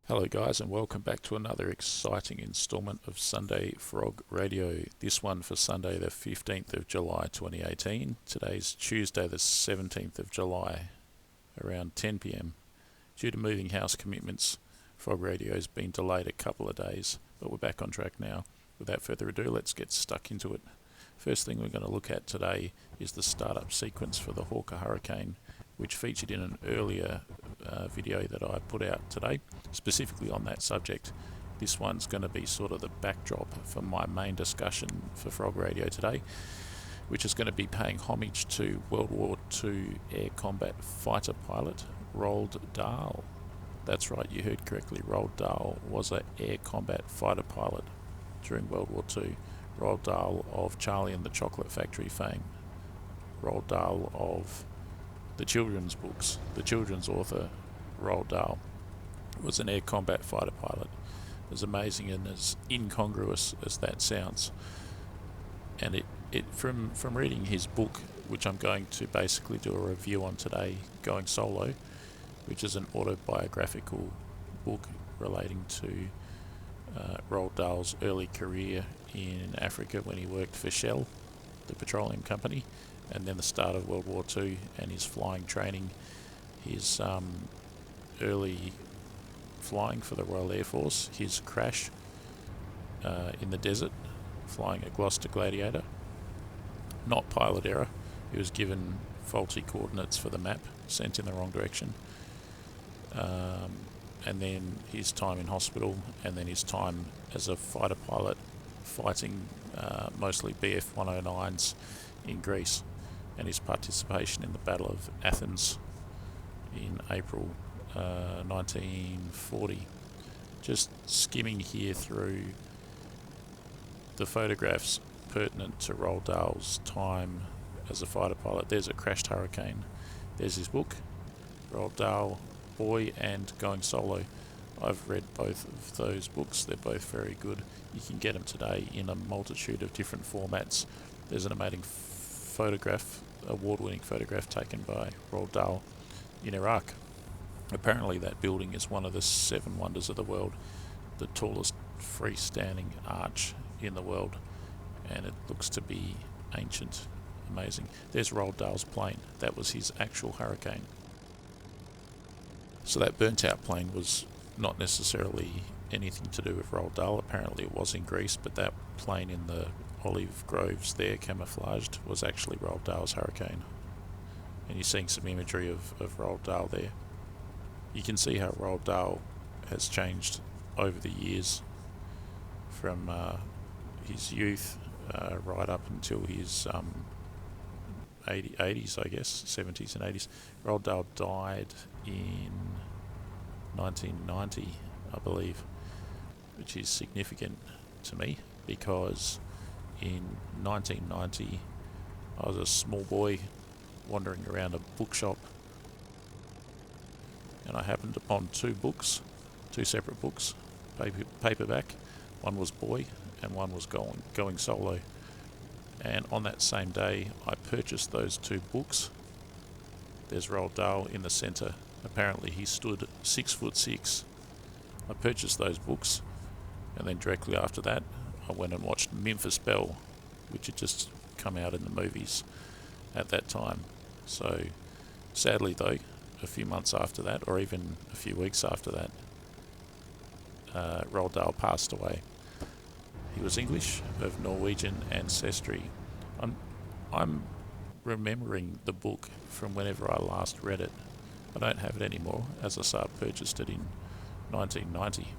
Hello guys, and welcome back to another exciting installment of Sunday Frog Radio. This one for Sunday the 15th of July 2018. Today's Tuesday the 17th of July around 10 p.m. Due to moving house commitments, Frog Radio has been delayed a couple of days, but we're back on track now. Without further ado, let's get stuck into it. First thing we're going to look at today is the startup sequence for the Hawker Hurricane, which featured in an earlier video that I put out today, specifically on that subject. This one's going to be sort of the backdrop for my main discussion for Frog Radio today, which is going to be paying homage to World War II air combat fighter pilot Roald Dahl. That's right, you heard correctly. Roald Dahl was an air combat fighter pilot during World War II. Roald Dahl of Charlie and the Chocolate Factory fame. Roald Dahl of the children's books. The children's author, Roald Dahl, was an air combat fighter pilot. As amazing and as incongruous as that sounds. And from reading his book, which I'm going to basically do a review on today, Going Solo, which is an autobiographical book relating to Roald Dahl's early career in Africa when he worked for Shell, the petroleum company, and then the start of World War II and his flying training, his early flying for the Royal Air Force, his crash in the desert, flying a Gloucester Gladiator, not pilot error. He was given faulty coordinates for the map, sent in the wrong direction, and then his time in hospital, and then his time as a fighter pilot fighting mostly Bf-109s in Greece, and his participation in the Battle of Athens in April 1940. Just skimming here through the photographs pertinent to Roald Dahl's time as a fighter pilot. There's a crashed Hurricane. There's his book, Roald Dahl Boy and Going Solo. I've read both of those books. They're both very good. You can get them today in a multitude of different formats. There's an amazing award-winning photograph taken by Roald Dahl in Iraq. Apparently that building is one of the 7 wonders of the world, the tallest freestanding arch in the world, and it looks to be ancient. Amazing. There's Roald Dahl's plane. That was his actual Hurricane. So that burnt out plane was not necessarily anything to do with Roald Dahl. Apparently it was in Greece, but that plane in the olive groves there, camouflaged, was actually Roald Dahl's Hurricane. And you're seeing some imagery of Roald Dahl there. You can see how Roald Dahl has changed over the years, from his youth right up until his 80s, I guess, 70s and 80s. Roald Dahl died in 1990, I believe, which is significant to me because in 1990 I was a small boy wandering around a bookshop, and I happened upon 2 separate books, paperback. One was Boy and one was Going Solo. And on that same day I purchased those 2 books. There's Roald Dahl in the centre. Apparently he stood 6'6". I purchased those books, and then directly after that I went and watched Memphis Belle, which had just come out in the movies at that time. So sadly though, a few months after that, or even a few weeks after that, Roald Dahl passed away. He was English, of Norwegian ancestry. I'm remembering the book from whenever I last read it. I don't have it anymore, as I say, I purchased it in 1990.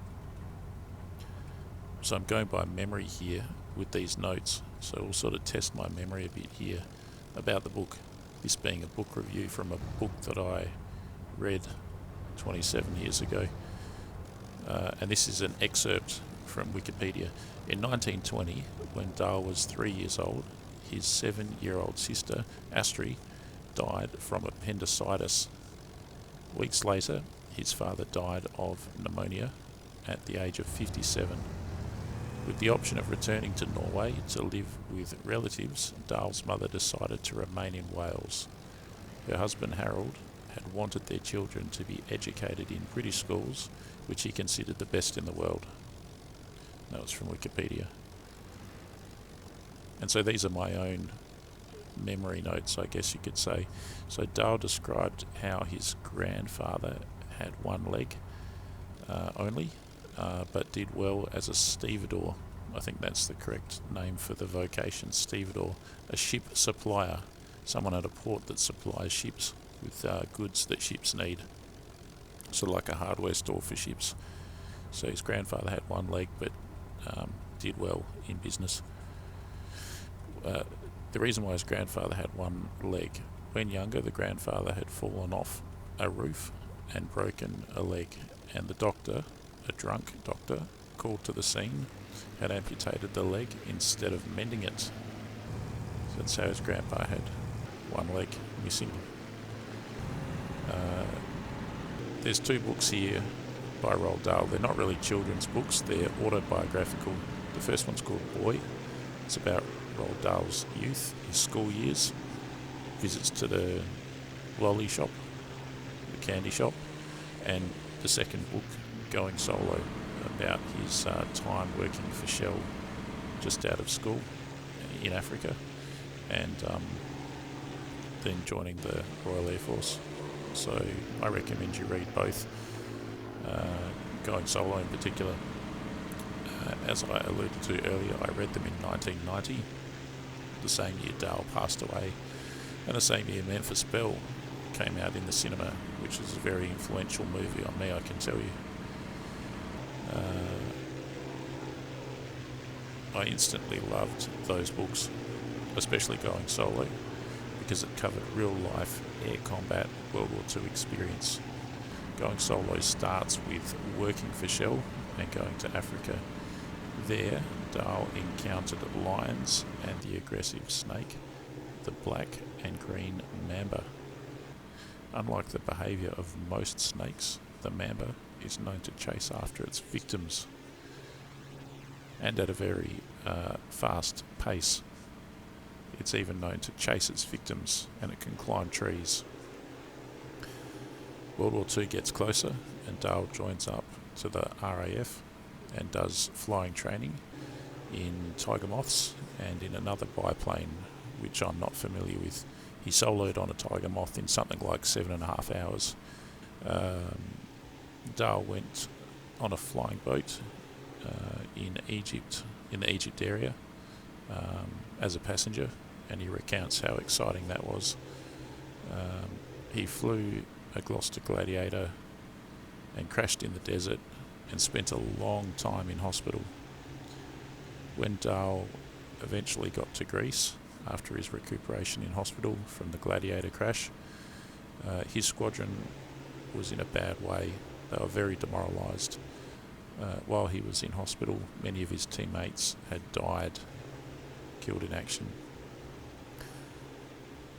So I'm going by memory here with these notes, so we'll sort of test my memory a bit here about the book. This being a book review from a book that I read 27 years ago. And this is an excerpt from Wikipedia. In 1920, when Dahl was 3 years old, his 7-year-old sister, Astrid, died from appendicitis. Weeks later, his father died of pneumonia at the age of 57. With the option of returning to Norway to live with relatives, Dahl's mother decided to remain in Wales. Her husband, Harold, had wanted their children to be educated in British schools, which he considered the best in the world. That was from Wikipedia. And so these are my own memory notes, I guess you could say. So Dahl described how his grandfather had one leg only, but did well as a stevedore. I think that's the correct name for the vocation, stevedore, a ship supplier, someone at a port that supplies ships with goods that ships need, sort of like a hardware store for ships. So his grandfather had one leg, but did well in business. The reason why his grandfather had one leg, when younger, the grandfather had fallen off a roof and broken a leg, and the doctor, a drunk doctor, called to the scene, had amputated the leg instead of mending it. So that's how his grandpa had one leg missing. There's two books here by Roald Dahl. They're not really children's books, they're autobiographical. The first one's called Boy. It's about Roald Dahl's youth, his school years, visits to the lolly shop, the candy shop, and the second book, Going Solo, about his time working for Shell just out of school in Africa, and then joining the Royal Air Force. So I recommend you read both, Going Solo in particular. As I alluded to earlier, I read them in 1990, the same year Dahl passed away, and the same year Memphis Belle came out in the cinema, which is a very influential movie on me, I can tell you. I instantly loved those books, especially Going Solo, because it covered real-life air combat World War II experience. Going Solo starts with working for Shell and going to Africa. There, Dahl encountered lions and the aggressive snake, the black and green mamba. Unlike the behaviour of most snakes, the mamba is known to chase after its victims, and at a very fast pace. It's even known to chase its victims, and it can climb trees. World War II gets closer, and Dahl joins up to the RAF and does flying training in Tiger Moths and in another biplane, which I'm not familiar with. He soloed on a Tiger Moth in something like 7.5 hours. Dahl went on a flying boat in Egypt, in the Egypt area, as a passenger, and he recounts how exciting that was. He flew a Gloucester Gladiator and crashed in the desert and spent a long time in hospital. When Dahl eventually got to Greece after his recuperation in hospital from the Gladiator crash, his squadron was in a bad way. They were very demoralised. While he was in hospital, many of his teammates had died, killed in action.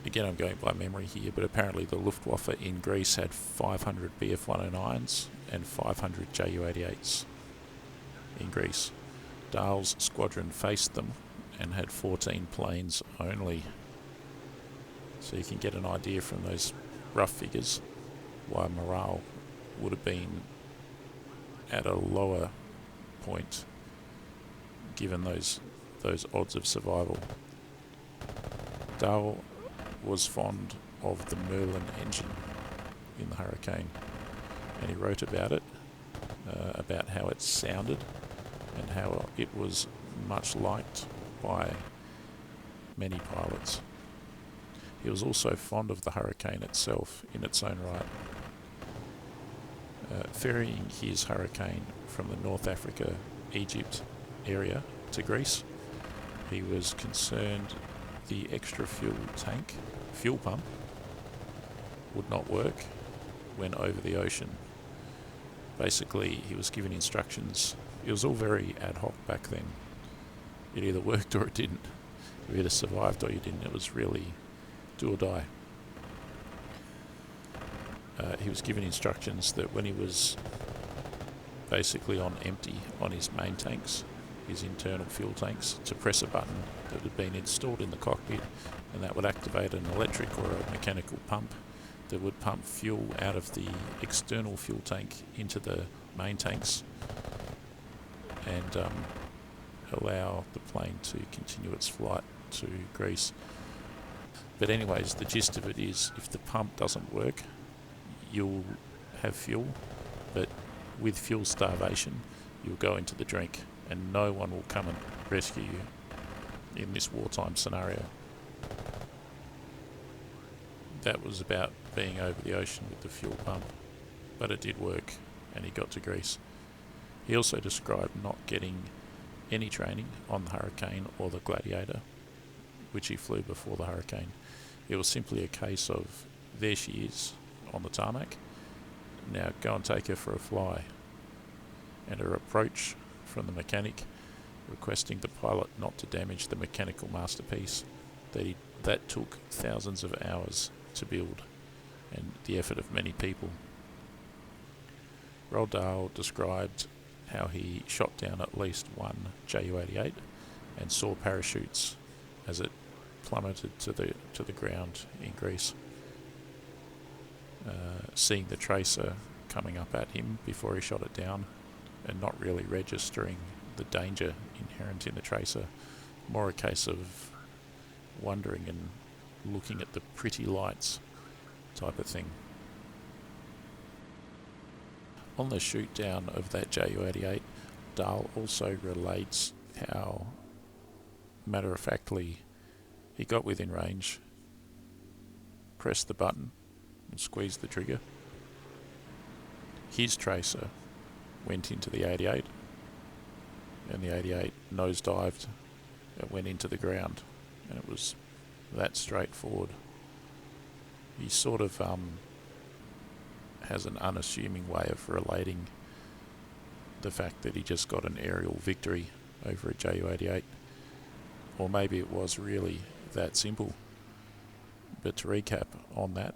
Again, I'm going by memory here, but apparently the Luftwaffe in Greece had 500 Bf-109s and 500 Ju-88s in Greece. Dahl's squadron faced them and had 14 planes only. So you can get an idea from those rough figures why morale would have been at a lower point given those odds of survival. Dahl was fond of the Merlin engine in the Hurricane, and he wrote about it, about how it sounded and how it was much liked by many pilots. He was also fond of the Hurricane itself in its own right. Ferrying his Hurricane from the North Africa, Egypt area to Greece, he was concerned the extra fuel pump would not work when over the ocean. Basically, he was given instructions. It was all very ad hoc back then. It either worked or it didn't. You either survived or you didn't. It was really do or die. He was given instructions that when he was basically on empty on his main tanks, his internal fuel tanks, to press a button that had been installed in the cockpit, and that would activate an electric or a mechanical pump that would pump fuel out of the external fuel tank into the main tanks and allow the plane to continue its flight to Greece. But anyways, the gist of it is, if the pump doesn't work, you'll have fuel, but with fuel starvation, you'll go into the drink, and no one will come and rescue you in this wartime scenario. That was about being over the ocean with the fuel pump, but it did work, and he got to Greece. He also described not getting any training on the Hurricane or the Gladiator, which he flew before the Hurricane. It was simply a case of, there she is on the tarmac, now go and take her for a fly. And her approach from the mechanic, requesting the pilot not to damage the mechanical masterpiece that took thousands of hours to build, and the effort of many people. Roald Dahl described how he shot down at least one Ju-88 and saw parachutes as it plummeted to the ground in Greece. Seeing the tracer coming up at him before he shot it down, and not really registering the danger inherent in the tracer, more a case of wondering and looking at the pretty lights type of thing. On the shoot down of that Ju-88, Dahl also relates how matter-of-factly he got within range, pressed the button and squeezed the trigger. His tracer went into the 88, and the 88 nosedived and went into the ground, and it was that straightforward. He sort of has an unassuming way of relating the fact that he just got an aerial victory over a Ju-88, or maybe it was really that simple. But to recap on that,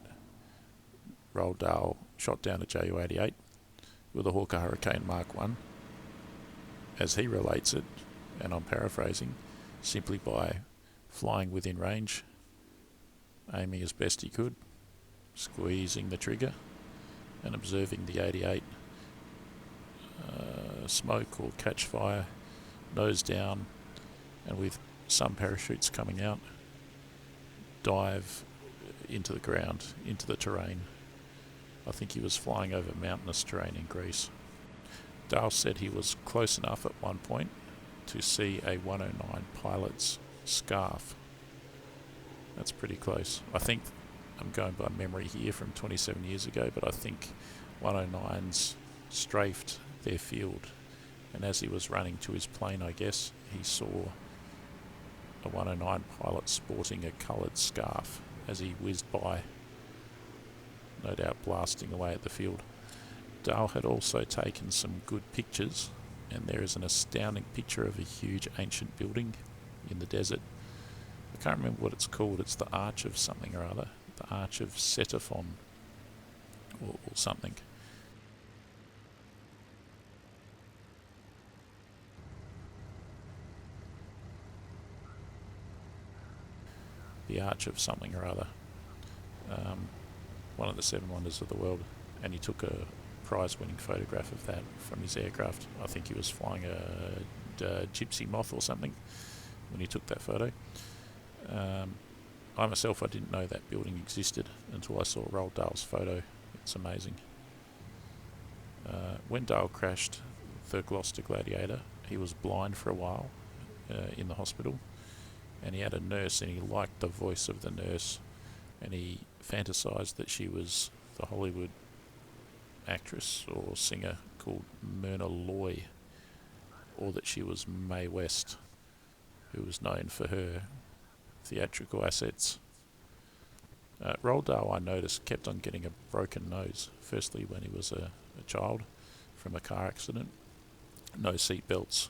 Roald Dahl shot down a Ju-88 with a Hawker Hurricane Mark 1, as he relates it, and I'm paraphrasing, simply by flying within range, aiming as best he could, squeezing the trigger, and observing the 88 smoke or catch fire, nose down, and with some parachutes coming out, dive into the ground, into the terrain. I think he was flying over mountainous terrain in Greece. Dahl said he was close enough at one point to see a 109 pilot's scarf. That's pretty close. I think I'm going by memory here from 27 years ago, but I think 109s strafed their field, and as he was running to his plane, I guess, he saw a 109 pilot sporting a coloured scarf as he whizzed by, no doubt blasting away at the field. Dahl had also taken some good pictures, and there is an astounding picture of a huge ancient building in the desert. I can't remember what it's called. It's the Arch of something or other. The Arch of Setophon or something. The Arch of something or other. One of the 7 wonders of the world. And he took a prize-winning photograph of that from his aircraft. I think he was flying a Gypsy Moth or something when he took that photo. I myself, I didn't know that building existed until I saw Roald Dahl's photo. It's amazing. When Dahl crashed the Gloucester Gladiator, he was blind for a while in the hospital, and he had a nurse, and he liked the voice of the nurse, and he fantasized that she was the Hollywood actress or singer called Myrna Loy, or that she was Mae West, who was known for her theatrical assets. Roald Dahl, I noticed, kept on getting a broken nose, firstly when he was a child from a car accident, no seat belts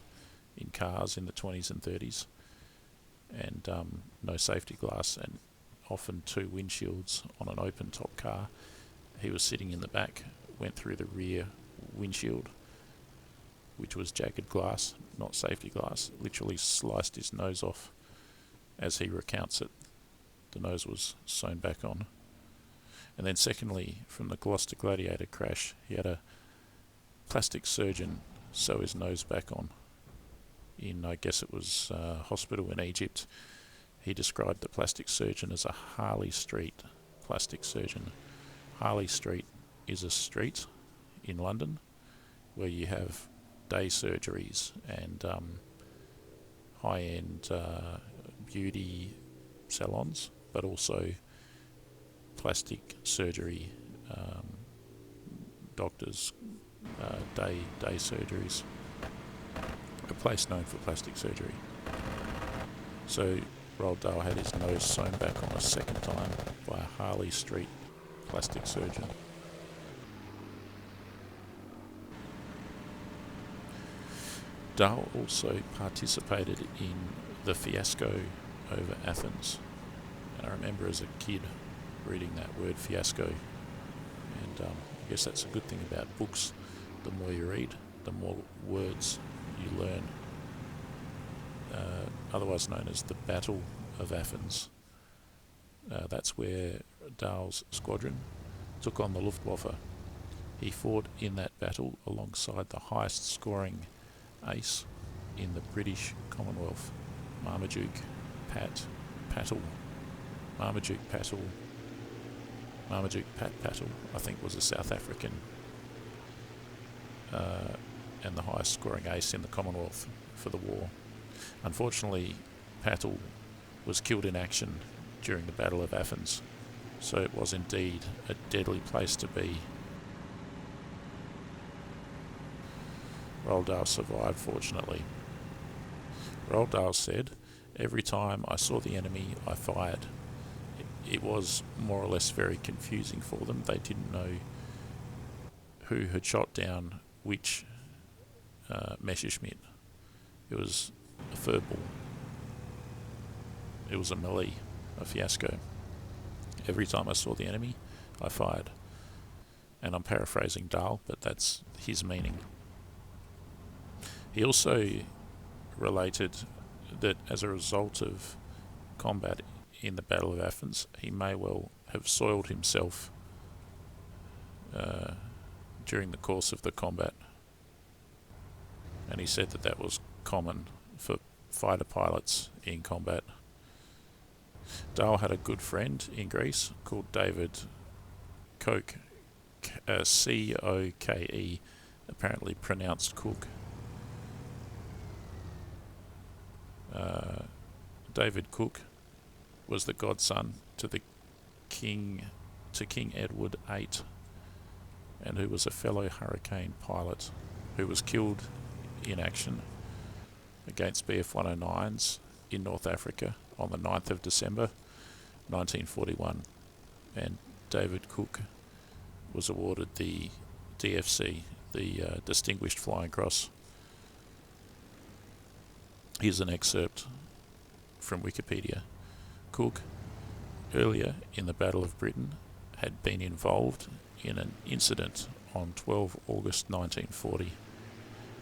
in cars in the 20s and 30s, and no safety glass, and often 2 windshields on an open top car. He was sitting in the back, went through the rear windshield, which was jagged glass, not safety glass, literally sliced his nose off. As he recounts it, the nose was sewn back on. And then secondly, from the Gloucester Gladiator crash, he had a plastic surgeon sew his nose back on in, I guess it was a hospital in Egypt. He described the plastic surgeon as a Harley Street plastic surgeon. Harley Street is a street in London where you have day surgeries and high-end beauty salons, but also plastic surgery doctors, day surgeries. A place known for plastic surgery. So Roald Dahl had his nose sewn back on a second time by a Harley Street plastic surgeon. Dahl also participated in the fiasco over Athens. And I remember as a kid reading that word fiasco. And I guess that's a good thing about books. The more you read, the more words you learn. Otherwise known as the Battle of Athens. That's where Dahl's squadron took on the Luftwaffe. He fought in that battle alongside the highest scoring ace in the British Commonwealth, Marmaduke Pat Pattle, I think, was a South African, and the highest scoring ace in the Commonwealth for the war. Unfortunately, Pattle was killed in action during the Battle of Athens, so it was indeed a deadly place to be. Roald Dahl survived, fortunately. Roald Dahl said, "Every time I saw the enemy, I fired. It was more or less very confusing for them. They didn't know who had shot down which Messerschmitt. It was a furball. It was a melee, a fiasco. Every time I saw the enemy, I fired." And I'm paraphrasing Dahl, but that's his meaning. He also related that as a result of combat in the Battle of Athens, he may well have soiled himself during the course of the combat. And he said that that was common for fighter pilots in combat. Dahl had a good friend in Greece called David Koch, C-O-K-E, apparently pronounced Cook. David Cook was the godson to King Edward VIII, and who was a fellow Hurricane pilot who was killed in action against Bf-109s in North Africa on the 9th of December 1941. And David Cook was awarded the DFC, the Distinguished Flying Cross. Here's an excerpt from Wikipedia. Cook, earlier in the Battle of Britain, had been involved in an incident on 12 August 1940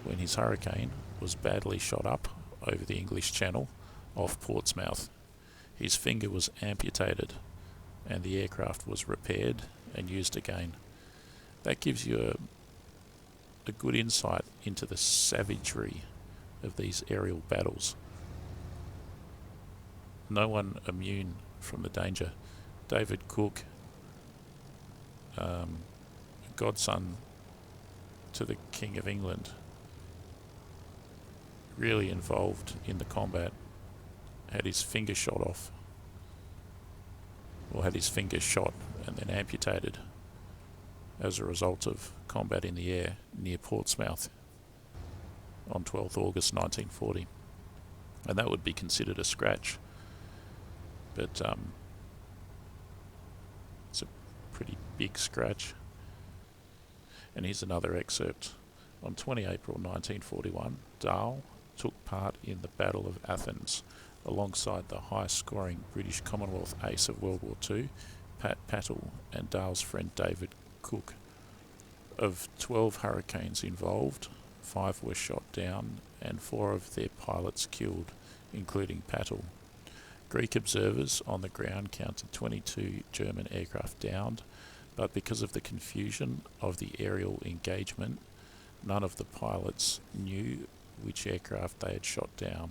when his Hurricane was badly shot up over the English Channel off Portsmouth. His finger was amputated and the aircraft was repaired and used again. That gives you a good insight into the savagery of these aerial battles. No one immune from the danger. David Cook, godson to the King of England, really involved in the combat, had his finger shot off, or had his finger shot and then amputated as a result of combat in the air near Portsmouth on 12th August 1940. And that would be considered a scratch. But it's a pretty big scratch. And here's another excerpt. On 20 April 1941, Dahl took part in the Battle of Athens alongside the high-scoring British Commonwealth ace of World War II, Pat Pattle, and Dahl's friend David Cook. Of 12 Hurricanes involved, 5 were shot down and 4 of their pilots killed, including Pattle. Greek observers on the ground counted 22 German aircraft downed, but because of the confusion of the aerial engagement, none of the pilots knew which aircraft they had shot down.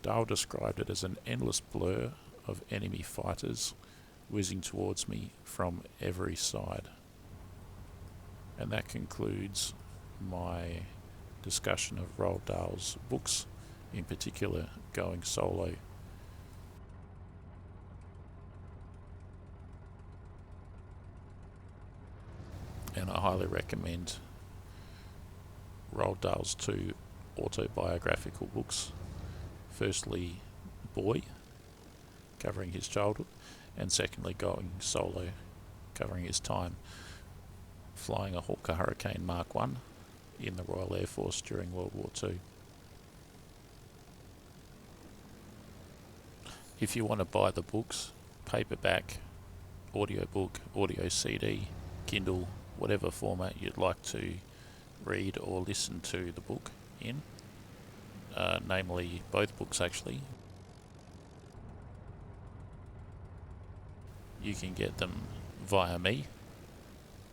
Dahl described it as an endless blur of enemy fighters whizzing towards me from every side. And that concludes my discussion of Roald Dahl's books, in particular Going Solo. And I highly recommend Roald Dahl's two autobiographical books. Firstly, Boy, covering his childhood, and secondly, Going Solo, covering his time flying a Hawker Hurricane Mark I in the Royal Air Force during World War II. If you want to buy the books, paperback, audiobook, audio CD, Kindle, whatever format you'd like to read or listen to the book in, namely both books actually, you can get them via me.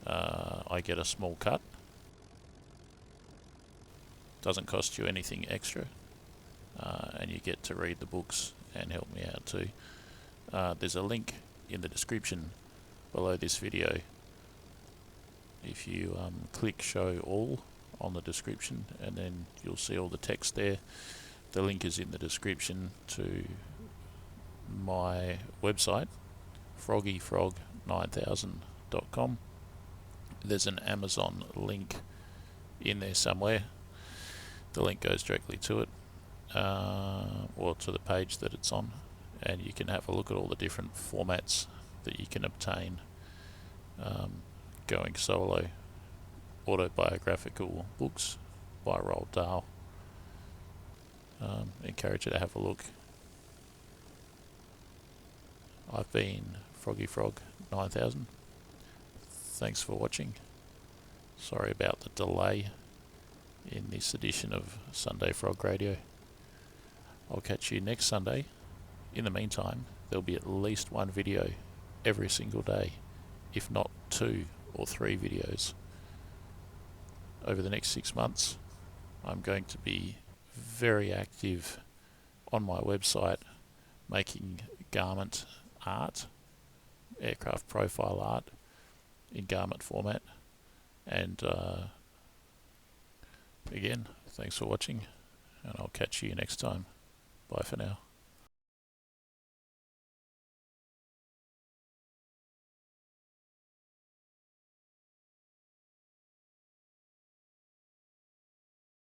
I get a small cut. Doesn't cost you anything extra, and you get to read the books and help me out too. There's a link in the description below this video. If you click show all on the description, and then you'll see all the text there. The link is in the description to my website, froggyfrog9000.com. There's an Amazon link in there somewhere. The link goes directly to it, or to the page that it's on, and you can have a look at all the different formats that you can obtain Going Solo autobiographical books by Roald Dahl. Encourage you to have a look. I've been Froggy Frog 9000. Thanks for watching. Sorry about the delay in this edition of Sunday Frog Radio. I'll catch you next Sunday. In the meantime, there'll be at least one video every single day, if not 2 or 3 videos. Over the next 6 months, I'm going to be very active on my website making garment art, aircraft profile art in garment format. And again, thanks for watching, and I'll catch you next time. Bye for now.